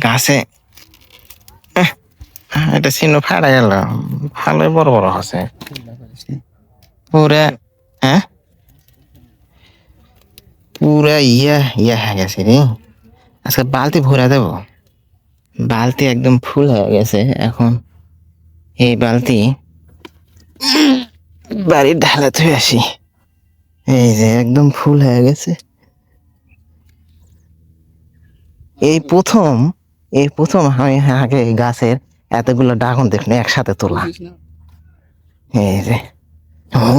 গাছে এটা চিহ্ন ফাড়া গেল, ভালোই বড় বড় আছে পুরা। হ্যাঁ, পুরা ইয়া হয়ে গেছে রে। আজকে বালতি ভরা দেব, বালতি একদম ফুল হয়ে গেছে। এখন এই বালতি বাড়ির ঢালা ধুয়ে আসি। এই যে একদম ফুল হয়ে গেছে। এই প্রথম আমি আগে গাছের এতগুলো ড্রাগন দেখলে একসাথে তোলা। এই যে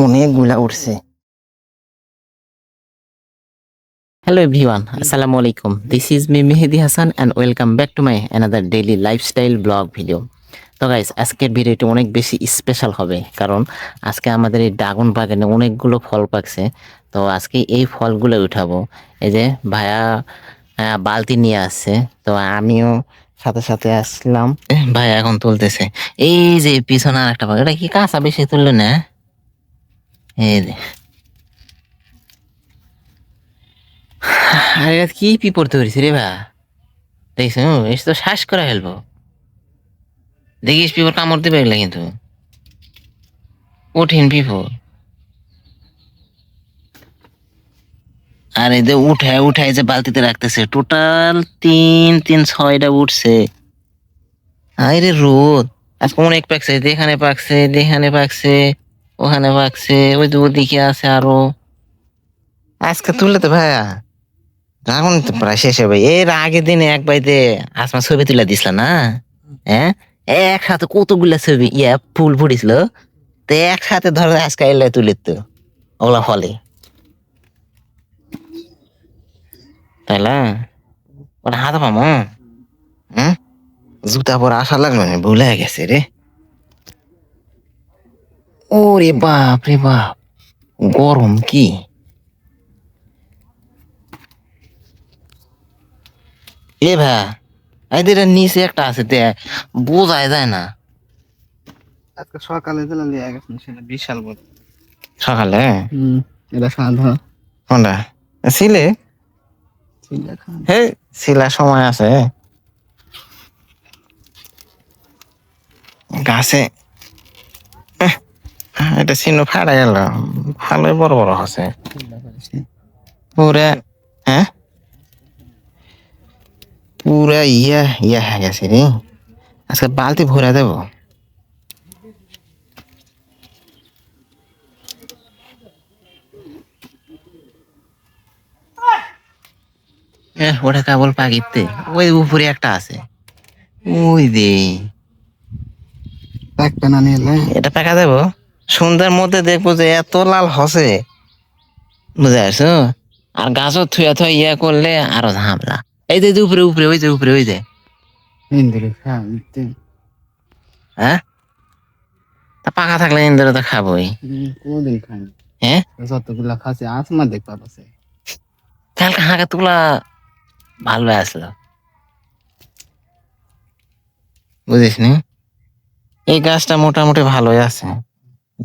অনেকগুলা উঠছে। Hello everyone, Assalamu alaikum. This is me Mehdi Hassan and welcome back to my another daily lifestyle blog video. তো গাইস, আজকের ভিডিওটি অনেক বেশি স্পেশাল হবে, কারণ আজকে আমাদের এই ড্রাগন বাগানে অনেকগুলো ফল পাকছে। তো আজকে এই ফলগুলো উঠাবো। এই যে ভাইয়া বালতি নিয়ে আসছে, তো আমিও সাথে সাথে আসলাম। ভাইয়া এখন তুলতেছে। এই যে পিছনে আর একটা বাগান, এটা কি কাঁচা বেশি তুললো না? এই যে আরে কি পিপড় ধরেছি রে ভাই, দেখিস এসে তো শ্বাস করে ফেলবো। দেখিস পিপড় কামড় দিবে এগুলা, কিন্তু কঠিন পিপড়। আর এই যে উঠায় যে বালতিতে রাখতেছে, টোটাল 6টা উঠছে। আরে রোদ আজকে অনেক পাকছে, যেখানে পাকছে ওখানে পাকছে, ওই যে ওদিকে আছে আরো। আজকে তুললে তো ভাইয়া ড্রাগন তো প্রায় শেষ হবে। এর আগের দিনে এক বাইতে আসমা ছবি তুলে দিছিল না? হ্যাঁ, একসাথে কতগুলা ছবি ফুল ফুটেছিল, তো একসাথে ধরো আজকে এলে তুলে তো ওগুলা ফলে, তাই না? ওটা হাতে পামো। হম, জুতা পরে আসা লাগলো না, ভুলে গেছে রে। ওরে বাপ রে বাপ, গরম কি! এ ভাই, এদের নিচে একটা আছে, বোঝাই যায় না। আজকে সকালে দিলে লিয়ে গেছেন, সেটা বিশাল বড়। সকালে এটা সাধা কোনটা ছিলে? হে, শিলা সময় আছে গাছে। এটা চিহ্ন ফাড়া গেল, ভালোই বড় বড় আছে পুরা। হ্যাঁ, পুরা ইয়া হয়ে গেছে রে। আজকে বালতি ভরা দেব। ওটা কেবল পাকিতে, ওই উপরে একটা আছে, ওই দে। পাকবে না নিলে এটা পাকা দেবো, সন্ধ্যার মধ্যে দেখবো যে এত লাল হসে, বুঝে আসছো? আর গাছও থুয়া থুয়া ইয়া করলে আরো ঝামেলা। এই যে উপরে উপরে ওই যে উপরে ওই যে। ইন্দ্রে খাইতে হ্যাঁ, তা পাকা থাকলে ইন্দুরে তো খাবোই। কোনদিন খাই হ্যাঁ, যতগুলা খাসি আসমা দেখতে পাচ্ছে। কালকে হাঁকা তুলা ভালো আসলো, বুঝিস নি? এই গাছটা মোটামুটি ভালোই আছে,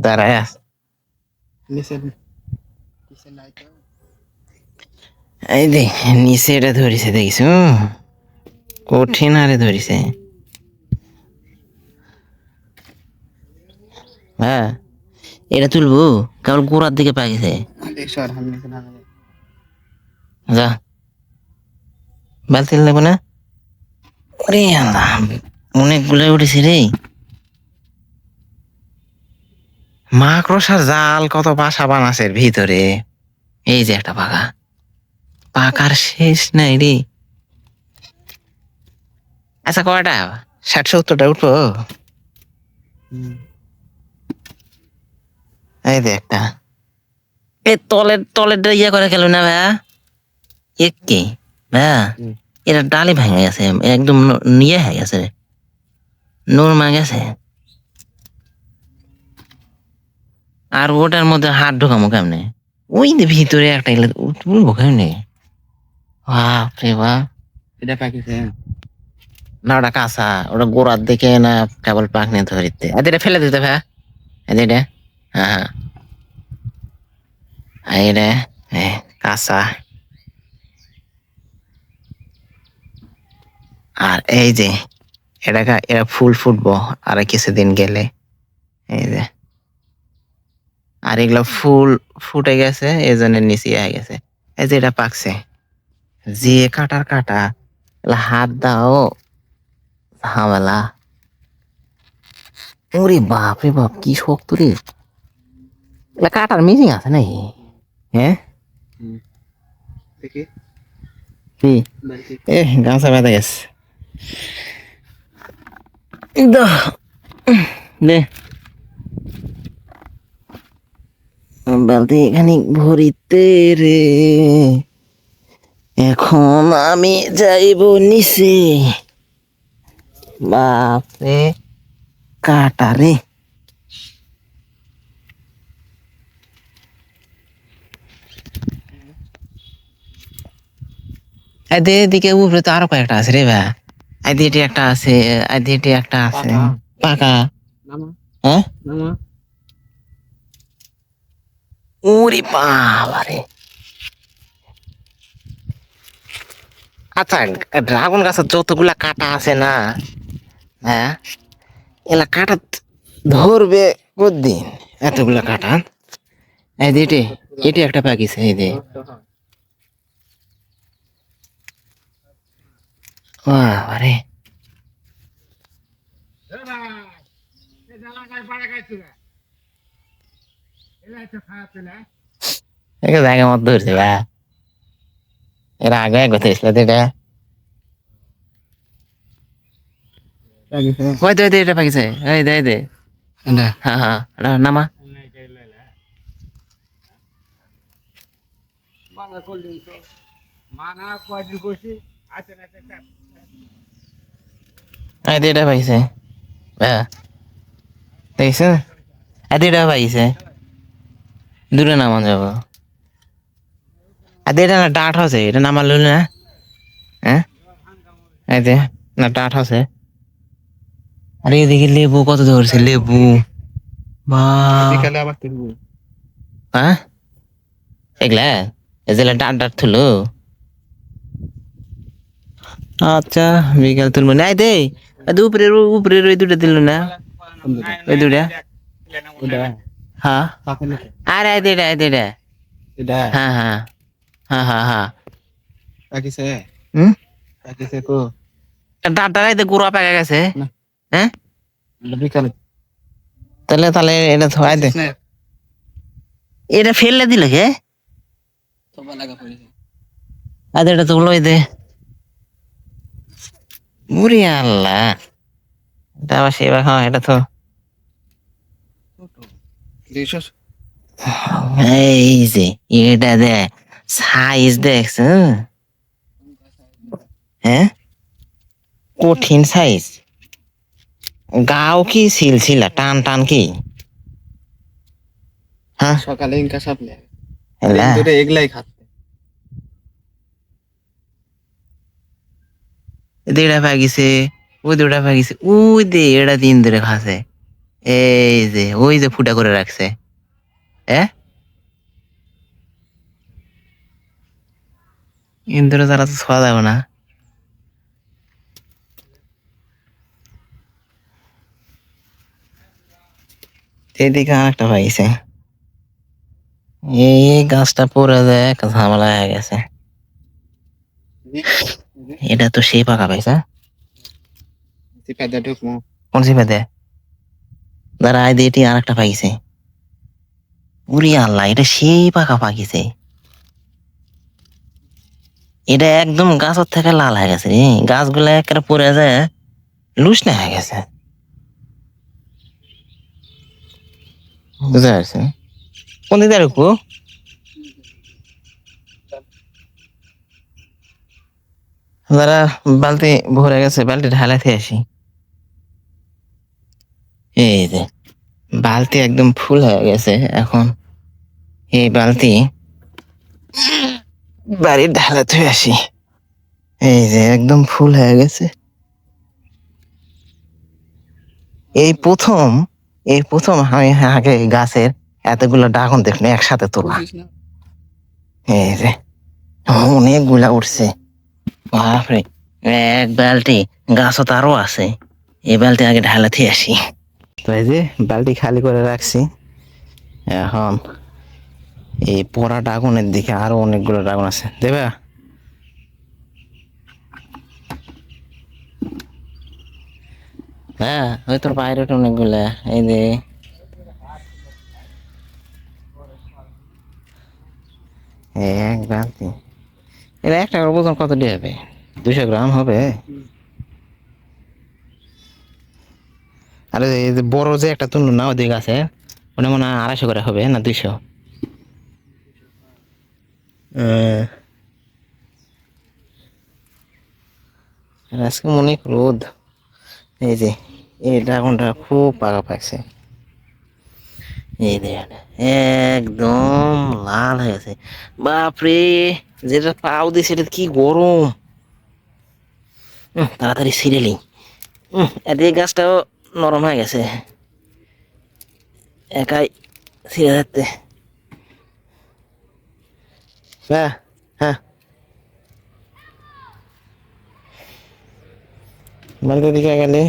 দাঁড়ায় আছে। এই দেখ নিচে এটা ধরিছে, দেখিস কঠিন হারে ধরিছে। হ্যাঁ, এটা তুলবো, কেবল গোড়ার দিকে পাকিছে। যা, বালতি নেবো না? ওরে আল্লাহ, অনেকগুলো উঠেছে রে। মাকড়সার জাল কত বাসা বানাছে এর ভিতরে। এই যে একটা পাকার শেষ নাই রে। আচ্ছা, কয়টা 60-70টা উঠবো। এই যে একটা, এই তলের ইয়া করে গেল না ভাইয়া, কি ভাইয়া, এটা ডালে ভেঙে গেছে, একদম নিয়ে হয়ে গেছে, নরমা গেছে। আর ওটার মধ্যে হাত ঢোকামো কেমনে? ওই যে ভিতরে একটা তুলবো কেমনে? বাপরে বাপ, এটা পাকিছে না ওটা কাঁচা, ওটা গোড়ার দিকে না কেবল পাকনে ধরিতে। এটা ফেলে দিতে ভাইয়া, এটা হ্যাঁ হ্যাঁ, এটা কাঁচা। আর এই যে এরা ফুল ফুটবো আর কিছুদিন গেলে। এই যে আর এগুলো ফুল ফুটে গেছে, এই জন্য নিচে হয়ে গেছে। এই যে এটা পাকছে, যে কাটার কাটা, এলা হাত দাও ঝামেলা। ওরে বাপ রে বাপ, কি শক্ত রে! এলা কাটার মিজিং আছে নাকি? হ্যাঁ দেখি কি বালতি এ গামছা বাঁধা গেছে। দে বালতি এখানে ভরিতে রে, এখন আমি যাইব নিচে। বাপরে কাটা রে! এদিকে উপরে তো আরো কয়েকটা আছে রে ভাই। এদিকে একটা আছে, এদিকে একটা আছে পাকা। নামা হ্যাঁ নামা ওরে বাবা রে! আচ্ছা, ড্রাগন গাছের যতগুলা কাটা আছে না, হ্যাঁ এলা কাটা ধরবে কতদিন? এতগুলা কাটা। এই যে এটি একটা পাকিছে, এই যে বাবারে! একে জায়গা মত ধরছে বা এরা আগে কথা ছিল এটা। লাগিছে ওই দে দে এটা পাকিছে, এই দে দে। এটা হ্যাঁ হ্যাঁ, এটা নামা। এই দে এটা পাইছে, হ্যাঁ দেখছ, এই দে এটা পাইছে, দূরে নামান যাব। আর এটা না ডাঁট আছে, এটা নামার লইল না। হ্যাঁ এই যে না ডাঁট আছে। আরে এদিকে লেবু কত ধরছে, লেবু বা! বিকালে আবার তুলবো হ্যাঁ এগুলা এগুলা ডাঁট ডাঁট থুলো। আচ্ছা বিকাল তুলবো না, দে উপরের উপরের ওই দুটা দিল না, ওই দুটা। এটা হ্যাঁ পাকেন আরে এই দুটা এই দুটা। এটা হ্যাঁ হ্যাঁ হ্যাঁ হ্যাঁ হ্যাঁ। লাগিছে হুম লাগিছে কো ডাঁটটা এই গুড়া পেকে গেছে। না। হ্যাঁ বিকালে তাহলে তাহলে এটা ধোয়াই দে, এটা ফেললে দিল কে? তোবা লাগা পড়েছে আর এটা তো লই দে। উরি আল্লাহ, এটা আবার সেবা খাওয়া, এটা তো দেখছস এই যে এটা দে সাইজ দেখছ? হ্যাঁ কঠিন সাইজ। গাও কি সিলসিলা টান টান কি? হ্যাঁ সকালে ইনকা সাপলে এলা ধরে এগলাই খাচ্ছে দেড়া পাকিছে, ওই দুটা পাকিছে, ওই দে এটা দিন ধরে খাচ্ছে। এই যে ওই যে ফুটা করে রাখছে। হ্যাঁ ইন্দুরে তারা তো ছোঁয়া যাবে না। এদিকে আর একটা পাইছে, এই গাছটা পরে যায় একটা ঝামেলা হয়ে গেছে। এটা তো সেই পাকা পাইছে। সিপাদা ঢুকমু কোন সিপে দে দাঁড়া, আয় দিয়ে আর একটা পাইছে। উরি আল্লাহ, এটা সেই পাকা পাকিছে। এটা একদম গাছের থেকে লাল হয়ে গেছে রে, গাছগুলা একেবারে পরে যায় লুস না হয়ে গেছে। বুঝতে পারছি কোন দিকে ঢুকবো? যারা বালতি ভরে গেছে, বালতি ঢালাতে আসি। এই যে বালতি একদম ফুল হয়ে গেছে এখন। এই বালতি বাড়ির ঢালাতে আসি। এই যে একদম ফুল হয়ে গেছে। এই প্রথম এই প্রথম আমি আগে গাছের এতগুলো ড্রাগন দেখলে একসাথে তোলা। এই যে অনেকগুলা উঠছে, বাপরে! এক বালতি গাছও তারও আছে, এই বালতি আগে ঢালাতে আসি। তো এই যে বালতি খালি করে রাখছি, এখন এই পোড়া ড্রাগনের দিকে আরো অনেকগুলো ড্রাগন আছে, দেবা? হ্যাঁ ওই তোর বাইরে অনেকগুলা, এই যে এক বালতি, এটা একটা করে ওজন কত দিয়ে হবে? 200 গ্রাম হবে। আর এই যে বড় যে একটা তুলু না ওদিকে আছে, ওটা মনে হয় 250 করে হবে না 200? আজকে অনেক রোদ। এই যে এই ড্রাগনটা খুব পাকা পাকছে, এই দেখেন একদম লাল হয়ে গেছে। বাপরে, যেটা পাও দিছে এটা কি গরম। তাড়াতাড়ি ছিঁড়েলি। এদিকে গাছটাও নরম হয়ে গেছে, একাই ছিঁড়ে যাচ্ছে। হ্যাঁ হ্যাঁ, বাড়িতে দিকে গেলে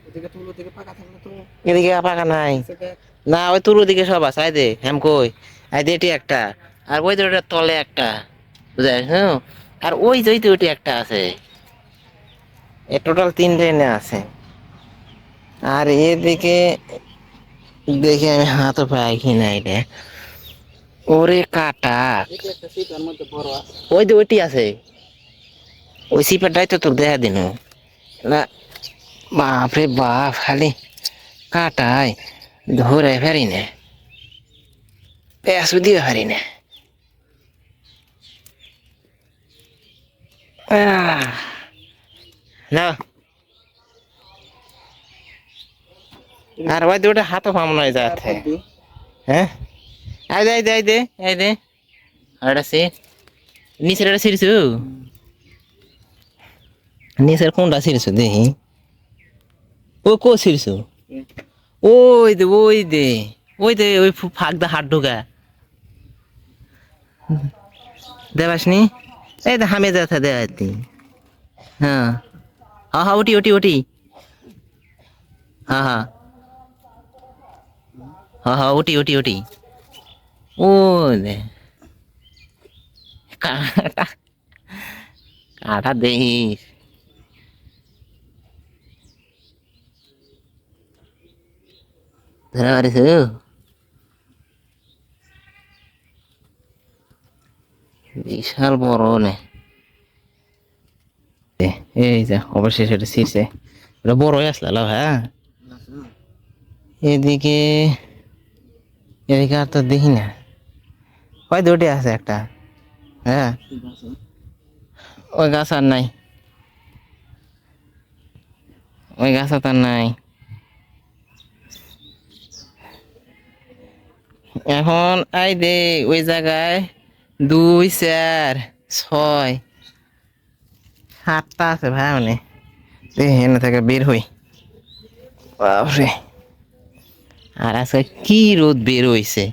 এদিকে তুলো দিকে পাকা থাকলে তো এদিকে পাকা নাই। সেটা না ওই তুরু দিকে সব আছে, আই দে হ্যাম কই, আই দে এটি একটা, আর ওই যে ওটার তলে একটা, বুঝাইছ? হ্যাঁ, আর ওই যে ওইটি একটা আছে, এ টোটাল 3টে এনে আছে। আর এদিকে দেখি আমি হাতও পাই কিনা এটা, ওরে কাটা। এটা একটা সিটার মধ্যে বড় আছে। ওই যে ওইটি আছে, ওই সিপারটাই তো তোর দেখা দিন না। বাপরে বাপ, খালি কাটায় ধরে ফেরি না, পেঁচু দিয়ে ফেরি না। না আর ওই দুটো হাতও পাম নয় যাতে। হ্যাঁ, আই দে আই দে আই দে আই দে, আর আছে নিচের একটা ছিড়ছু, নিচের কোনটা ছিড়ছু দেখি, ও কো ছিড়ছু? ওই দে ওই দে ওই দে, ওই ফাঁক দা হাত ঢোকা দেবাসনি, এই দে হামে যাতে দেখাতি। হ্যাঁ হ্যাঁ হ্যাঁ, ওটি ওটি ওটি, হ্যাঁ হ্যাঁ হ্যাঁ হ্যাঁ, ওটি ওটি ওটি, ও দে কাটা, কাটা দেখিস। ধরে পারিস? বিশাল বড় নে, এই যে অবশেষে এটা ছিঁড়ছে, এটা বড় হয়ে আসলো। হ্যাঁ, এদিকে এদিকে আর তো দেখি না, ওই দুটি আছে একটা। হ্যাঁ, ওই গাছ আর নাই, ওই গাছ আর নাই। এখন আই দে ওই জায়গায় 2 4 6 7টা আছে ভাই, মানে এখানে থেকে বের হই। বাপরে, আর আজকে কি রোদ বের হইছে,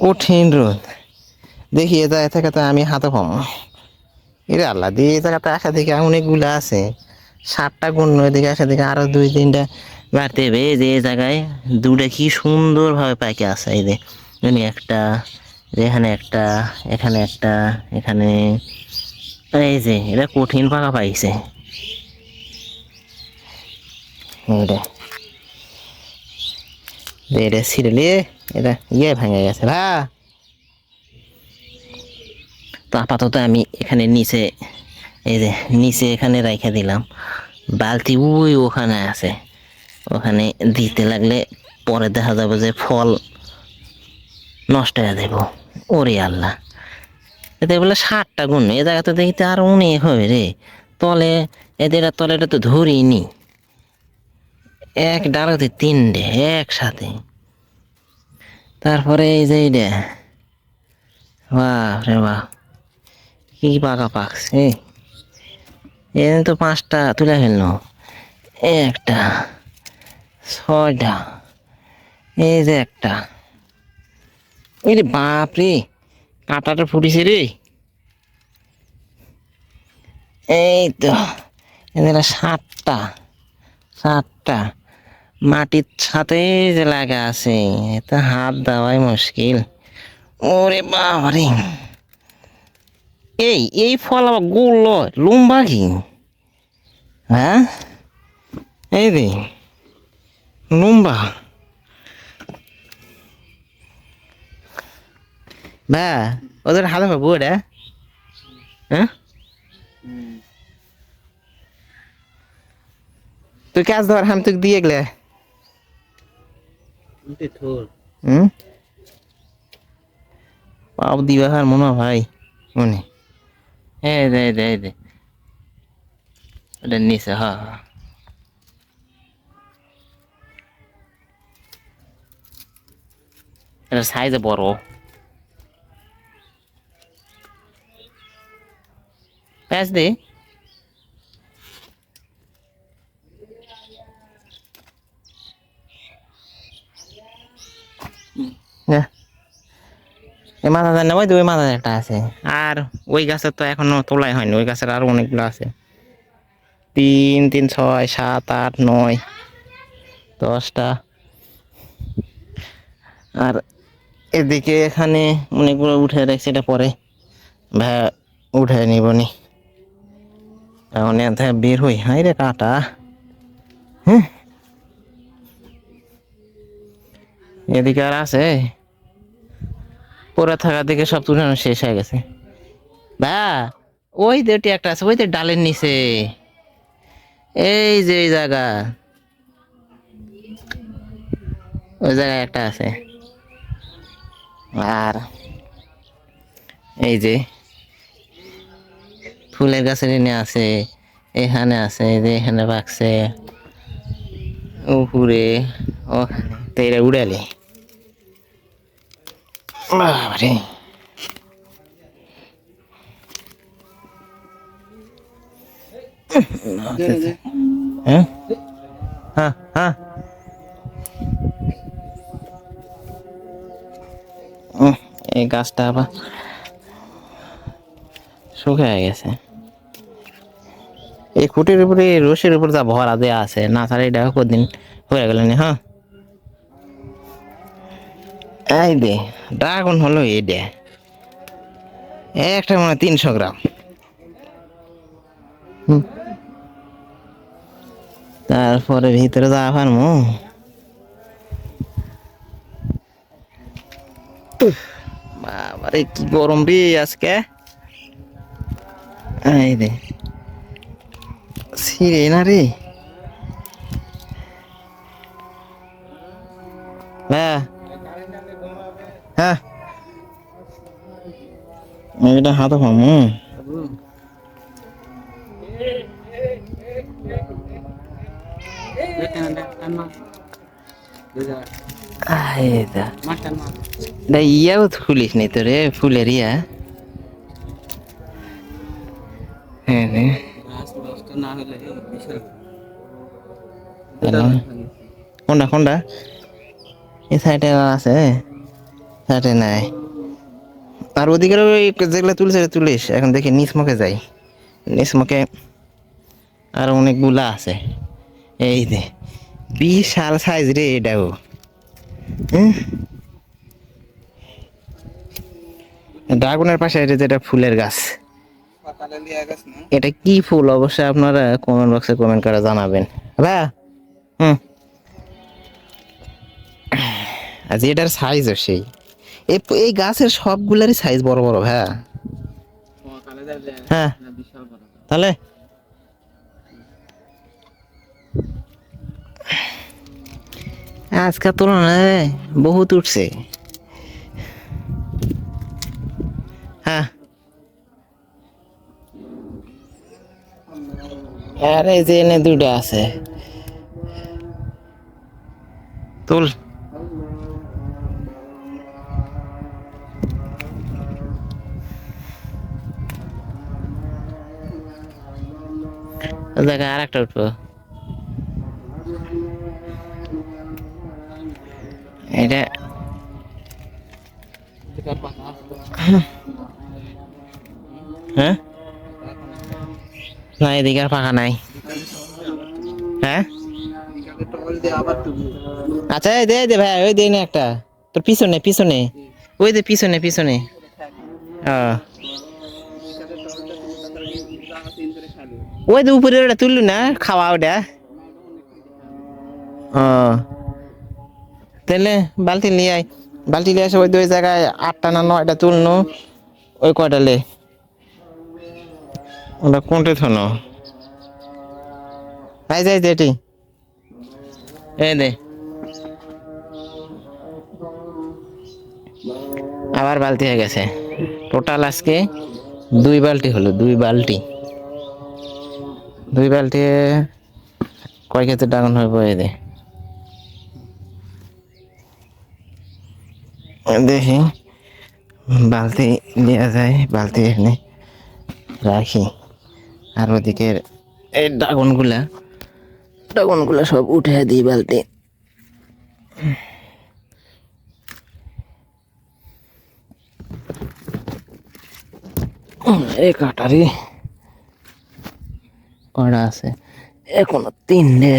কঠিন রোদ। দেখি এ জায়গা থেকে তো আমি হাতে পাম, এরে আল্লাহ দিয়ে এই জায়গাতে আসা থেকে অনেকগুলো আছে, 7টা গুণ এদিকে আসা থেকে আরো 2 3টা বাড়তে হবে। এই যে এই জায়গায় দুটা কি সুন্দর ভাবে পাইকে আছে, এই যে একটা, এখানে একটা, এখানে একটা, এখানে, এই যে এটা কঠিন পাকা পাইছে। এটা এটা ছিঁড়লে এটা ভেঙে গেছে ভা। তো আপাতত আমি এখানে নিচে, এই যে নিচে এখানে রাইখা দিলাম, বালতি ওই ওখানে আছে, ওখানে দিতে লাগলে পরে দেখা যাবে যে ফল নষ্ট হয়ে যাব। ওরে আল্লাহ, এতে বলে 7টা গুণ, এ জায়গাতে দেখিতে আর অনেক হবে রে। তলে এদের তলেটা তো ধরিনি, এক ডালাতে 3টে একসাথে। তারপরে এই যে এইটা, বাহ রে বাহ, কি পাকা পাকছে। এ তো 5টা তুলে ফেললো, একটা, 6টা, এই যে একটা, এই রে বাপ রে, কাঁটাটা ফুটিছে রে। এই তো এদের সাতটা সাতটা মাটির সাথে যে লাগা আছে, এটা হাত দেওয়াই মুশকিল। ওরে বাবারে, এই ফল আবার গোল লয়, লম্বা কি? হ্যাঁ, এই রে লম্বা। বা ওদের হাতে পাবো ওটা? হ্যাঁ, তুই কাজ ধর, আমি তোকে দিয়ে গেলে। হুম, পাও দিবা হার মনে হয় ভাই, মনে এই দে এই দে এই দে, ওটা নিচে। হ্যাঁ হ্যাঁ, এটা সাইজে বড়। প্যাঁচ দে। এই মাথা যায় না, ওই তো ওই মাথা একটা আছে। আর ওই গাছের তো এখনো তোলাই হয়নি, ওই গাছের আরো অনেকগুলো আছে। 3 3 6 7 8 9 10টা। আর এদিকে এখানে অনেকগুলো উঠে রাখছে, এটা পরে ভাই উঠে নিবনি। এখন এখান বের হই। হাই রে কাটা, হ্যাঁ এদিকে আর আছে, পরে থাকা দিকে সব তুলানো শেষ হয়ে গেছে। ভা ওই দুটি একটা আছে, ওই তো ডালের নিচে, এই যে এই জায়গা, ওই জায়গায় একটা আছে। আর এই যে ফুলের গাছের এনে আছে, এখানে আছে, এই যে এখানে বাকছে উপরে, ওখানে তো এরা উড়ালে। বাবারে, হ্যাঁ হ্যাঁ হ্যাঁ, এই গাছটা আবার শুকিয়ে গেছে। এই খুঁটির উপরে রশির উপর যা ভরা দেওয়া আছে, না ছাড়া এটা কদিন হয়ে গেল না। হ্যাঁ, এই দে ড্রাগন হলো এটা, একটা মানে 300 গ্রাম। তারপরে ভিতরে যাওয়া পারমু? বাবারে কি গরম রে আজকে। এই রে ছিঁড়ে না রে। হ্যাঁ হ্যাঁ, এটা হাতে পামু। ইয়াও খুলিস নি তো রে, ফুলের ইয়া। হ্যাঁ রে, কোনটা কোনটা? এই সাইডে আছে, সাইডে নাই। আর ওদিকে ওই যেগুলো তুলিস তুলিস, এখন দেখি নিচ মুখে যাই। নিচ মুখে আর অনেকগুলা আছে। এই যে বিশাল সাইজ রে এটাও। ড্রাগনের পাশে এটা যেটা ফুলের গাছ, এটা কি ফুল অবশ্যই আপনারা কমেন্ট বক্সে কমেন্ট করে জানাবেন। হ্যাঁ, হুম, আজ এটার সাইজও সেই। এই গাছের সবগুলারই সাইজ বড় বড়। হ্যাঁ হ্যাঁ, তাহলে আজকের তুলনায় বহুত উঠছে। হ্যাঁ, আর এই যে এনে দুইটা আছে, তুল। জায়গায় আর একটা উঠবো। এটা হ্যাঁ, না এদিকে আর ফাঁকা নাই। হ্যাঁ টল দিয়ে আবার তুলবো। আচ্ছা এই দে ভাই, ওই দে না একটা, তোর পিছনে পিছনে, ওই দে পিছনে পিছনে। ওই যে উপরে ওটা তুললু না, খাওয়া ওটা। ও তাহলে বালতি নিয়ে আয়, বালতি নিয়ে আসে, ওই দুই জায়গায় 8টা না 9টা তুলনু, ওই কয়টা লে, ওটা কোনটা থনো, আই যাই যেটি এই দে। আবার বালতি হয়ে গেছে, টোটাল আজকে 2 বালতি হলো, 2 বালতি, 2 বালতি কয় কেজি ডাঙন হইব এই দে। দেখি বালতি নেওয়া যায়, বালতি এখানে রাখি, আর ওদিকে এই ড্রাগনগুলা সব উঠে দিই বালতি। এই কাটারি কটা আছে, এখনো 3টে।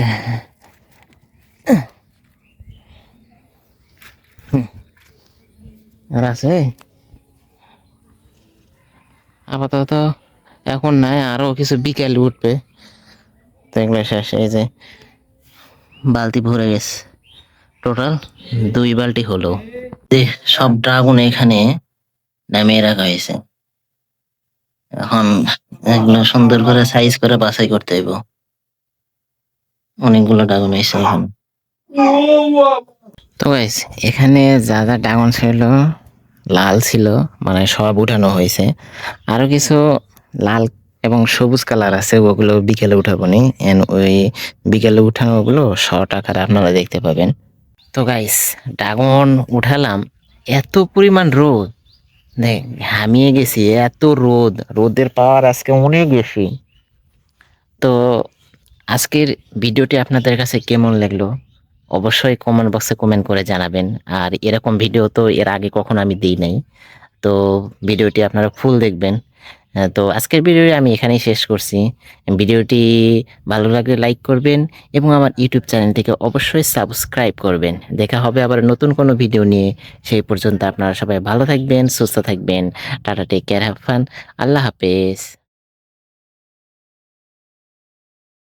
আর আছে আপাতত এখন নাই, আরো কিছু বিকেলে উঠবে, তো এগুলো শেষ। এই যে বালতি ভরে গেছে, টোটাল 2 বালতি হলো। সব ড্রাগন এখানে নামিয়ে রাখা হয়েছে, এখন এগুলো সুন্দর করে সাইজ করে বাছাই করতে হইব। অনেকগুলো ড্রাগন হয়েছে এখন। তো গাইস এখানে যা যা ড্রাগন ছিল, লাল ছিল, মানে সব উঠানো হয়েছে, আরো কিছু লাল এবং সবুজ কালার আছে, ওগুলো বিকেলে উঠাবো নি, ওই বিকেলে উঠানো ওগুলো শর্ট আকারে আপনারা দেখতে পাবেন। তো গাইস ড্রাগন উঠালাম, এত পরিমাণ রোদ, দেখ ঘামিয়ে গেছি, এত রোদ, রোদের পাওয়ার আজকে অনেক বেশি। তো আজকের ভিডিওটি আপনাদের কাছে কেমন লাগলো অবশ্যই কমেন্ট বক্সে কমেন্ট করে জানাবেন। আর এরকম ভিডিও তো এর আগে কখনো আমি দিই নাই, তো ভিডিওটি আপনারা ফুল দেখবেন। তো আজকের ভিডিওটি আমি এখানেই শেষ করছি। ভিডিওটি ভালো লাগলে লাইক করবেন এবং আমার ইউটিউব চ্যানেলটিকে অবশ্যই সাবস্ক্রাইব করবেন। দেখা হবে আবার নতুন কোনো ভিডিও নিয়ে, সেই পর্যন্ত আপনারা সবাই ভালো থাকবেন, সুস্থ থাকবেন। Ta-ta, take care, have fun, আল্লাহ হাফেজ।